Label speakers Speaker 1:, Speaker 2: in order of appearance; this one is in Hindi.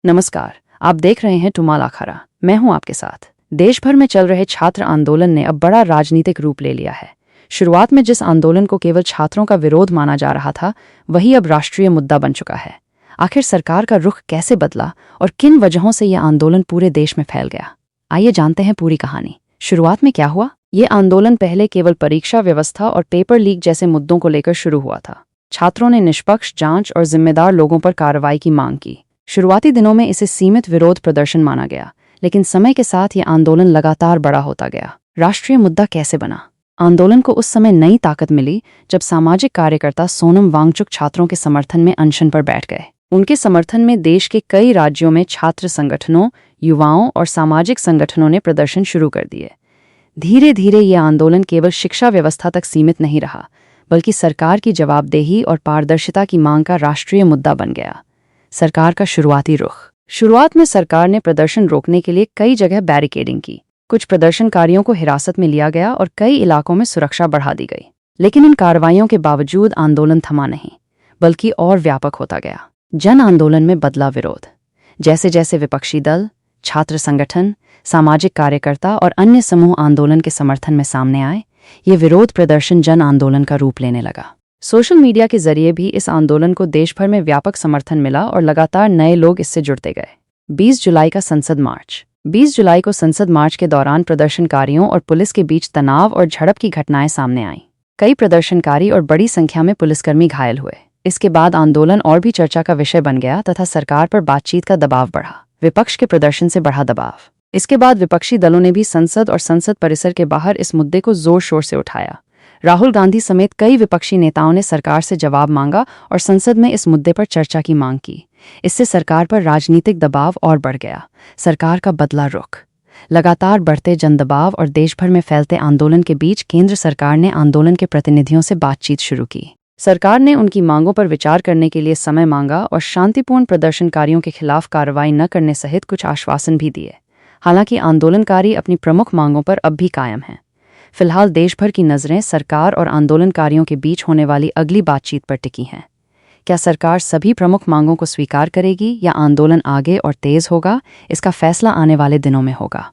Speaker 1: नमस्कार, आप देख रहे हैं टुमाल अखाड़ा। मैं हूं आपके साथ। देश भर में चल रहे छात्र आंदोलन ने अब बड़ा राजनीतिक रूप ले लिया है। शुरुआत में जिस आंदोलन को केवल छात्रों का विरोध माना जा रहा था, वही अब राष्ट्रीय मुद्दा बन चुका है। आखिर सरकार का रुख कैसे बदला और किन वजहों से यह आंदोलन पूरे देश में फैल गया? आइए जानते हैं पूरी कहानी। शुरुआत में क्या हुआ? ये आंदोलन पहले केवल परीक्षा व्यवस्था और पेपर लीक जैसे मुद्दों को लेकर शुरू हुआ था। छात्रों ने निष्पक्ष जांच और जिम्मेदार लोगों पर कार्रवाई की मांग की। शुरुआती दिनों में इसे सीमित विरोध प्रदर्शन माना गया, लेकिन समय के साथ ये आंदोलन लगातार बड़ा होता गया। राष्ट्रीय मुद्दा कैसे बना? आंदोलन को उस समय नई ताकत मिली जब सामाजिक कार्यकर्ता सोनम वांगचुक छात्रों के समर्थन में अनशन पर बैठ गए। उनके समर्थन में देश के कई राज्यों में छात्र संगठनों, युवाओं और सामाजिक संगठनों ने प्रदर्शन शुरू कर दिए। धीरे धीरे ये आंदोलन केवल शिक्षा व्यवस्था तक सीमित नहीं रहा, बल्कि सरकार की जवाबदेही और पारदर्शिता की मांग का राष्ट्रीय मुद्दा बन गया। सरकार का शुरुआती रुख। शुरुआत में सरकार ने प्रदर्शन रोकने के लिए कई जगह बैरिकेडिंग की। कुछ प्रदर्शनकारियों को हिरासत में लिया गया और कई इलाकों में सुरक्षा बढ़ा दी गई। लेकिन इन कार्रवाइयों के बावजूद आंदोलन थमा नहीं, बल्कि और व्यापक होता गया। जन आंदोलन में बदला विरोध। जैसे जैसे विपक्षी दल, छात्र संगठन, सामाजिक कार्यकर्ता और अन्य समूह आंदोलन के समर्थन में सामने आए, ये विरोध प्रदर्शन जन आंदोलन का रूप लेने लगा। सोशल मीडिया के जरिए भी इस आंदोलन को देश भर में व्यापक समर्थन मिला और लगातार नए लोग इससे जुड़ते गए। 20 जुलाई का संसद मार्च। 20 जुलाई को संसद मार्च के दौरान प्रदर्शनकारियों और पुलिस के बीच तनाव और झड़प की घटनाएं सामने आईं। कई प्रदर्शनकारी और बड़ी संख्या में पुलिसकर्मी घायल हुए। इसके बाद आंदोलन और भी चर्चा का विषय बन गया तथा सरकार पर बातचीत का दबाव बढ़ा। विपक्ष के प्रदर्शन से बढ़ा दबाव। इसके बाद विपक्षी दलों ने भी संसद और संसद परिसर के बाहर इस मुद्दे को जोर शोर से उठाया। राहुल गांधी समेत कई विपक्षी नेताओं ने सरकार से जवाब मांगा और संसद में इस मुद्दे पर चर्चा की मांग की। इससे सरकार पर राजनीतिक दबाव और बढ़ गया। सरकार का बदला रुख। लगातार बढ़ते जनदबाव और देश भर में फैलते आंदोलन के बीच केंद्र सरकार ने आंदोलन के प्रतिनिधियों से बातचीत शुरू की। सरकार ने उनकी मांगों पर विचार करने के लिए समय मांगा और शांतिपूर्ण प्रदर्शनकारियों के खिलाफ कार्रवाई न करने सहित कुछ आश्वासन भी दिए। हालांकि आंदोलनकारी अपनी प्रमुख मांगों पर अब भी कायम हैं। फिलहाल देश भर की नज़रें सरकार और आंदोलनकारियों के बीच होने वाली अगली बातचीत पर टिकी हैं। क्या सरकार सभी प्रमुख मांगों को स्वीकार करेगी या आंदोलन आगे और तेज होगा? इसका फैसला आने वाले दिनों में होगा।